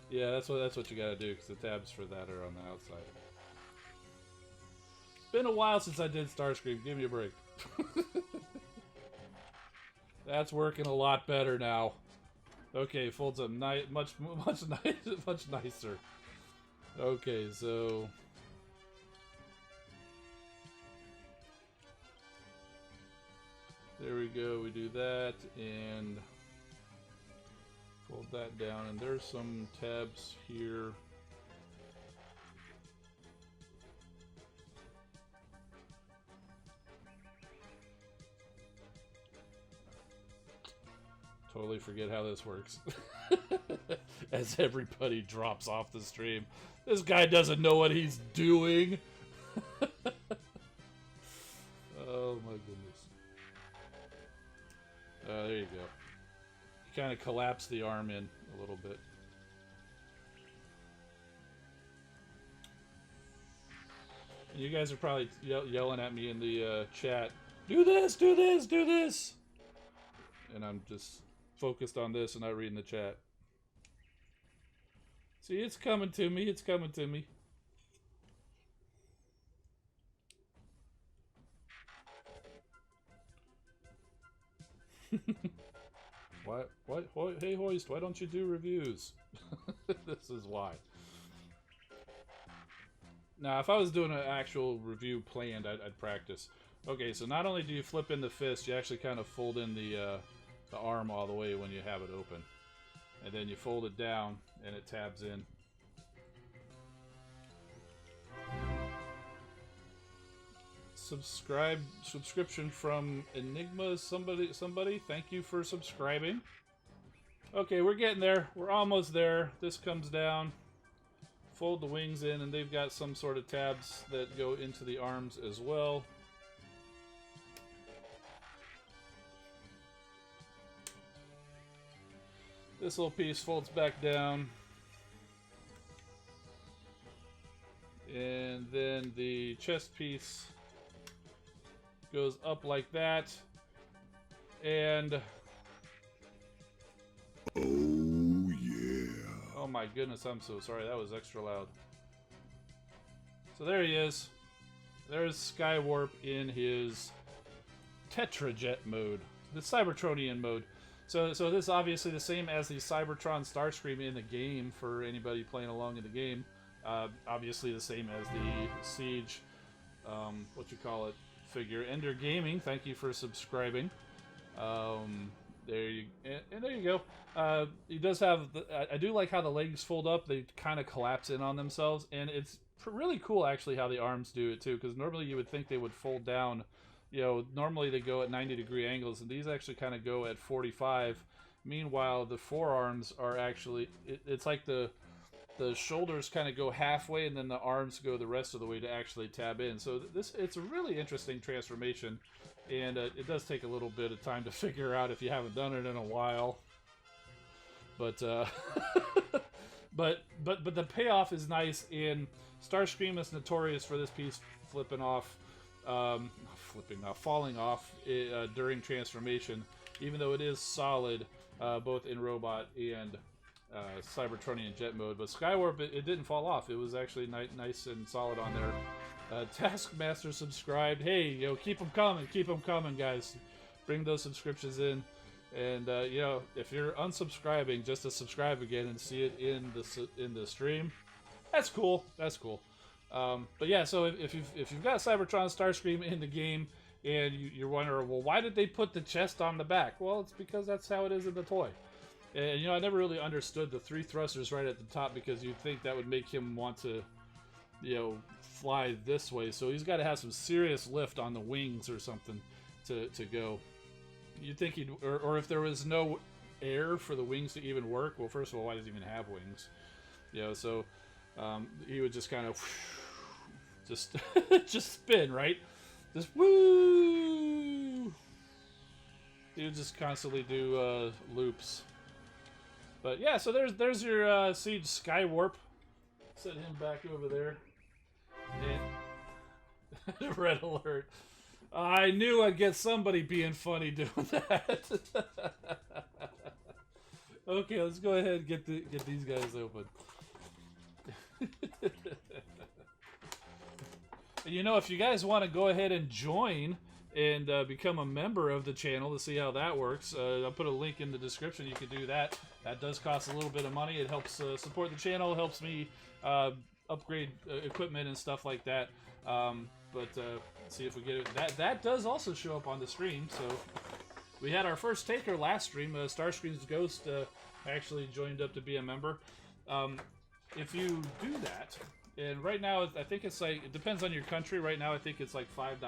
Yeah, that's what you gotta do, because the tabs for that are on the outside. It's been a while since I did Starscream. Give me a break. That's working a lot better now. Okay, folds up much nicer. Okay, so there we go. We do that and fold that down, and there's some tabs here. Totally forget how this works. As everybody drops off the stream. This guy doesn't know what he's doing. Oh my goodness. There you go. You kind of collapse the arm in a little bit. And you guys are probably yelling at me in the chat. Do this, do this, do this! And I'm just focused on this and not reading the chat. See, it's coming to me. It's coming to me. What? Hey, Hoist, why don't you do reviews? This is why. Now, if I was doing an actual review planned, I'd practice. Okay, so not only do you flip in the fist, you actually kind of fold in the arm all the way when you have it open. And then you fold it down, and it tabs in. Subscription from Enigma, somebody. Thank you for subscribing. Okay, we're getting there. We're almost there. This comes down. Fold the wings in, and they've got some sort of tabs that go into the arms as well. This little piece folds back down. And then the chest piece goes up like that. And... oh, yeah. Oh my goodness, I'm so sorry. That was extra loud. So there he is. There's Skywarp in his Tetrajet mode. The Cybertronian mode. So this is obviously the same as the Cybertron Starscream in the game for anybody playing along in the game. Obviously the same as the Siege, figure. Ender Gaming, thank you for subscribing. There you go. He does have, I do like how the legs fold up. They kind of collapse in on themselves, and it's really cool actually how the arms do it too, because normally you would think they would fold down. You know, normally they go at 90-degree angles, and these actually kind of go at 45. Meanwhile, the forearms are actually, it's like the shoulders kind of go halfway, and then the arms go the rest of the way to actually tab in. So it's a really interesting transformation, and it does take a little bit of time to figure out if you haven't done it in a while. But but the payoff is nice. And Starscream is notorious for this piece falling off during transformation, even though it is solid both in robot and Cybertronian jet mode. But Skywarp, it didn't fall off. It was actually nice and solid on there. Taskmaster subscribed. Hey, keep them coming, guys. Bring those subscriptions in. And if you're unsubscribing, just to subscribe again and see it in the stream, that's cool. But yeah, so if you've got Cybertron Starscream in the game and you're wondering, well, why did they put the chest on the back? Well, it's because that's how it is in the toy. And I never really understood the 3 thrusters right at the top, because you'd think that would make him want to, fly this way. So he's got to have some serious lift on the wings or something to go. You'd think he'd, or if there was no air for the wings to even work. Well, first of all, why does he even have wings? So he would just kind of just spin, right? Just woo. He would just constantly do loops. But yeah, so there's your Siege Skywarp. Set him back over there. And red alert. I knew I'd get somebody being funny doing that. Okay, let's go ahead and get these guys open. If you guys want to go ahead and join and become a member of the channel to see how that works, I'll put a link in the description. You can do that. That does cost a little bit of money. It helps support the channel, helps me upgrade equipment and stuff like that. But see if we get it. That does also show up on the stream. So we had our first taker last stream. Starscream's Ghost actually joined up to be a member. If you do that, and right now I think it's like, it depends on your country. Right now I think it's like $5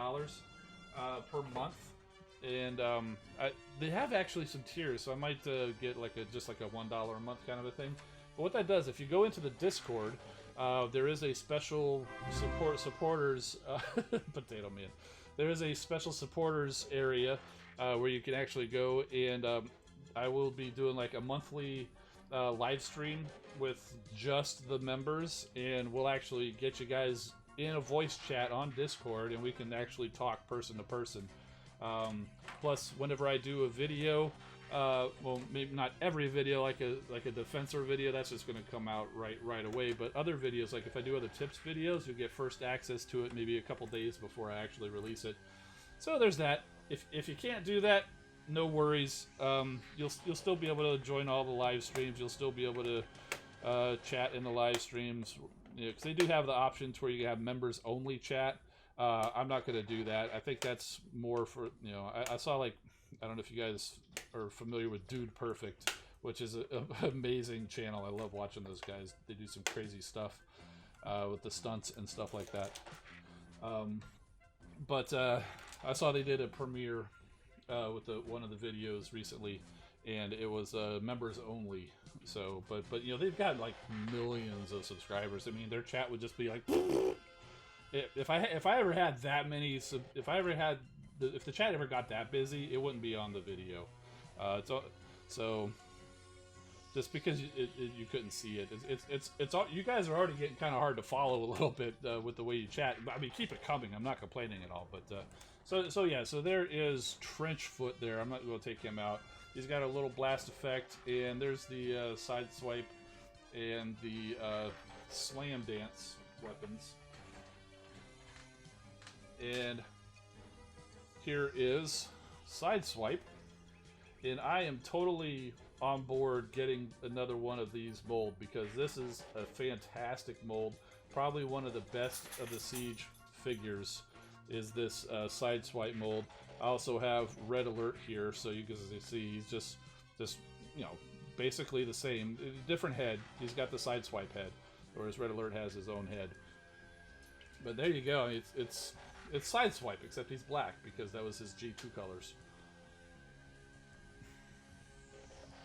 per month, and they have actually some tiers. So I might get just like a $1 a month kind of a thing. But what that does, if you go into the Discord, there is a special supporters Potato Man. There is a special supporters area where you can actually go, and I will be doing like a monthly live stream with just the members, and we'll actually get you guys in a voice chat on Discord, and we can actually talk person to person. Plus, whenever I do a video, well, maybe not every video, like a Defensor video, that's just going to come out right away. But other videos, like if I do other tips videos, you'll get first access to it maybe a couple days before I actually release it. So there's that. If you can't do that, no worries. You'll still be able to join all the live streams. You'll still be able to chat in the live streams, because they do have the options where you have members only chat. I'm not going to do that. I think that's more for, I saw, like, I don't know if you guys are familiar with Dude Perfect, which is an amazing channel. I love watching those guys. They do some crazy stuff with the stunts and stuff like that. But I saw they did a premiere with one of the videos recently, and it was members only. So, but they've got like millions of subscribers. I mean, their chat would just be like, if I ever had that many, if the chat ever got that busy, it wouldn't be on the video. So just because you couldn't see it, it's all, you guys are already getting kind of hard to follow a little bit with the way you chat. I mean, keep it coming. I'm not complaining at all. But so there is Trenchfoot there. I'm not going to take him out. He's got a little blast effect, and there's the side swipe and the slam dance weapons. And here is Sideswipe, and I am totally on board getting another one of these mold, because this is a fantastic mold. Probably one of the best of the Siege figures is this Sideswipe mold. I also have Red Alert here, so you can see he's just basically the same, different head. He's got the Sideswipe head, whereas Red Alert has his own head. But there you go. It's Sideswipe, except he's black, because that was his G2 colors.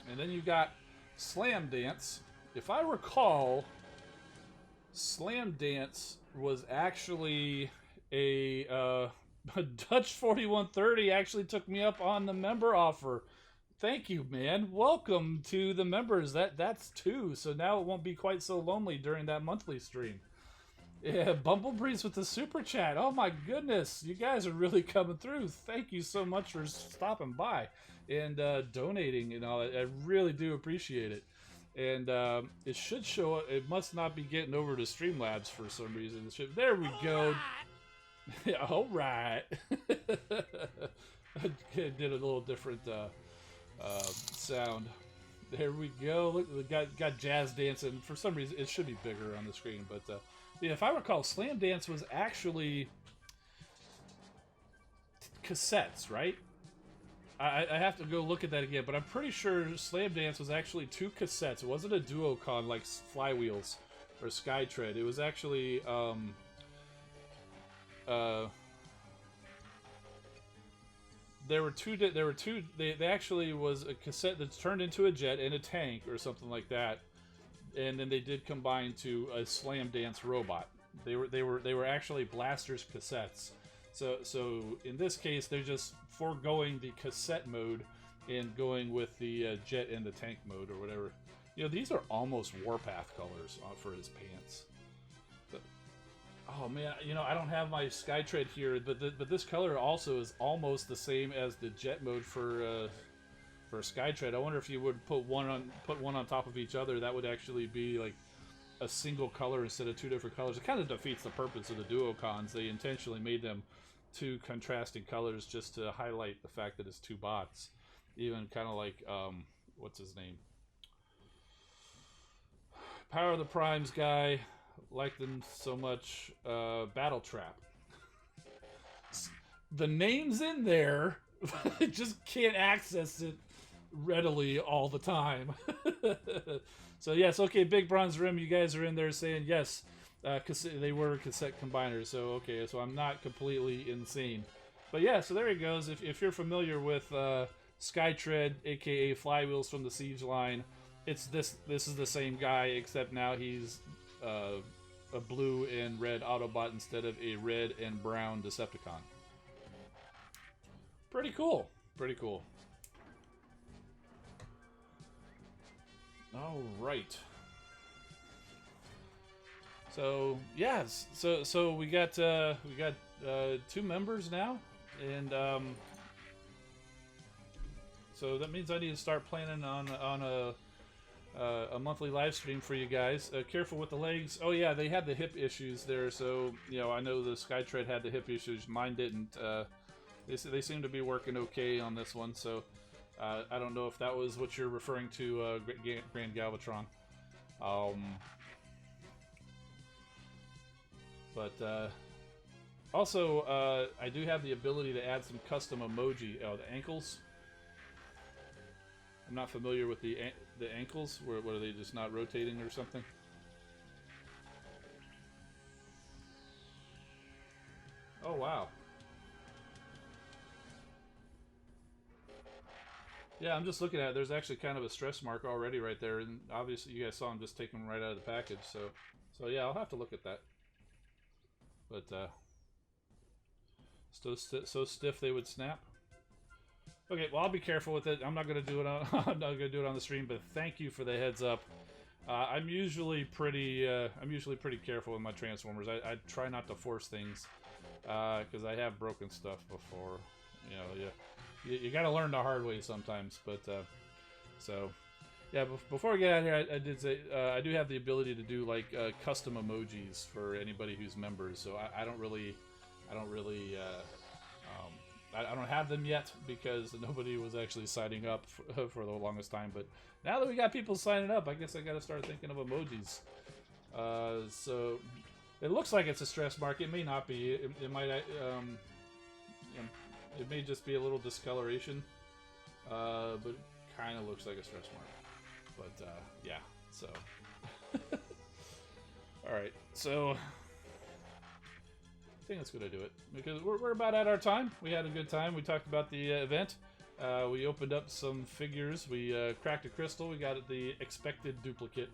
And then you got Slam Dance. If I recall, Slam Dance was actually a Dutch 4130 actually took me up on the member offer. Thank you, man. Welcome to the members. That's 2, so now it won't be quite so lonely during that monthly stream. Yeah, Bumblebreeze with the super chat. Oh my goodness, you guys are really coming through. Thank you so much for stopping by and donating and all that. I really do appreciate it. And it should show. It must not be getting over to Streamlabs for some reason. There we go. All right. I did a little different sound. There we go. Look, we got jazz dancing. For some reason, it should be bigger on the screen. But yeah, if I recall, Slam Dance was actually cassettes, right? I have to go look at that again, but I'm pretty sure Slam Dance was actually 2 cassettes. It wasn't a Duocon like Flywheels or Skytread. It was actually there were two. They actually was a cassette that's turned into a jet and a tank or something like that, and then they did combine to a Slam Dance robot. They were actually blasters cassettes. So in this case, they're just foregoing the cassette mode and going with the jet and the tank mode or whatever. You know, these are almost Warpath colors for his pants. Oh man, you know, I don't have my Skytread here, but this color also is almost the same as the jet mode for Skytread. I wonder if you would put one on top of each other. That would actually be like a single color instead of 2 different colors. It kind of defeats the purpose of the Duocons. They intentionally made them 2 contrasting colors just to highlight the fact that it's 2 bots. Even kind of like what's his name? Power of the Primes guy. Like them so much. Battle Trap. The name's in there, but just can't access it readily all the time. So yes, okay, Big Bronze Rim, you guys are in there saying yes. They were cassette combiners, so okay, so I'm not completely insane. But yeah, so there he goes. If you're familiar with Skytread, aka Flywheels from the Siege line, it's this is the same guy, except now he's a blue and red Autobot instead of a red and brown Decepticon. Pretty cool. Pretty cool. All right. So yes, so we got 2 members now, and so that means I need to start planning on a monthly live stream for you guys. Careful with the legs. Oh yeah, they had the hip issues there, so you know I know the Skytread had the hip issues. Mine didn't. They seem to be working okay on this one, so I don't know if that was what you're referring to, Grand Galvatron. But also, I do have the ability to add some custom emoji. Oh, the ankles. I'm not familiar with the ankles. What are they, just not rotating or something? Oh wow. Yeah, I'm just looking at it. There's actually kind of a stress mark already right there, and obviously you guys saw him just taking them right out of the package. So yeah, I'll have to look at that. But so stiff they would snap. Okay, well I'll be careful with it. I'm not gonna do it on I'm not gonna do it on the stream. But thank you for the heads up. I'm usually pretty careful with my Transformers. I try not to force things because I have broken stuff before. You know, you got to learn the hard way sometimes. But so yeah, before we get out of here, I did say I do have the ability to do like custom emojis for anybody who's members. So I don't have them yet because nobody was actually signing up for the longest time. But now that we got people signing up, I guess I got to start thinking of emojis. So it looks like it's a stress mark. It may not be. It might. It may just be a little discoloration. But it kind of looks like a stress mark. But yeah. So. All right. So. I think that's going to do it because we're about at our time. We had a good time. We talked about the event. We opened up some figures. We cracked a crystal. We got the expected duplicate.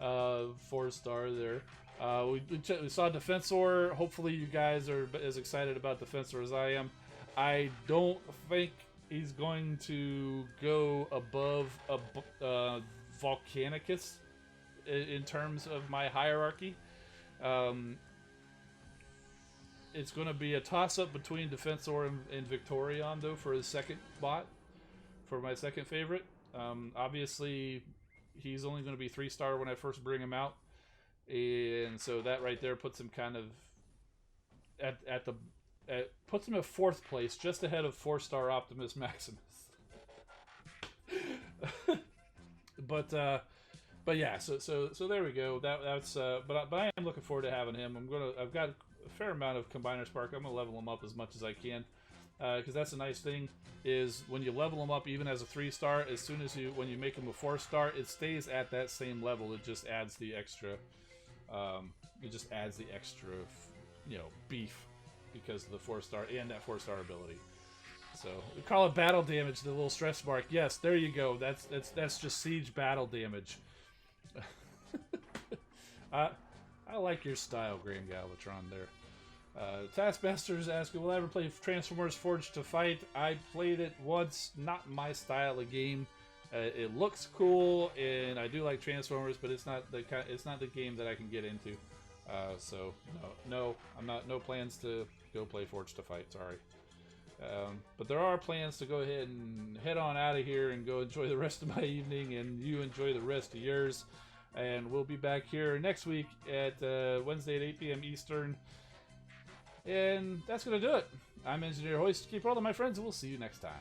4-star there. We saw Defensor. Hopefully you guys are as excited about Defensor as I am. I don't think he's going to go above a Volcanicus in terms of my hierarchy. It's going to be a toss-up between Defensor and Victorion, though, for his second bot, for my second favorite. Obviously, he's only going to be 3-star when I first bring him out, and so that right there puts him kind of puts him at 4th place, just ahead of 4-star Optimus Maximus. But yeah, so there we go. That's but I am looking forward to having him. I've got a fair amount of Combiner Spark. I'm gonna level him up as much as I can, because that's a nice thing. Is when you level him up, even as a 3-star, as soon as when you make him a 4-star, it stays at that same level. It just adds the extra. Beef because of the 4-star and that 4-star ability. So we call it battle damage. The little stress mark. Yes, there you go. That's just siege battle damage. I like your style, Graham Galvatron. There. Taskmaster's asking, will I ever play Transformers Forged to Fight? I played it once. Not my style of game. It looks cool, and I do like Transformers, but it's not the game that I can get into. So no, I'm not. No plans to go play Forged to Fight. Sorry. But there are plans to go ahead and head on out of here and go enjoy the rest of my evening, and you enjoy the rest of yours. And we'll be back here next week at Wednesday at 8 p.m. Eastern. And that's going to do it. I'm Engineer Hoist. Keep rolling, my friends, and we'll see you next time.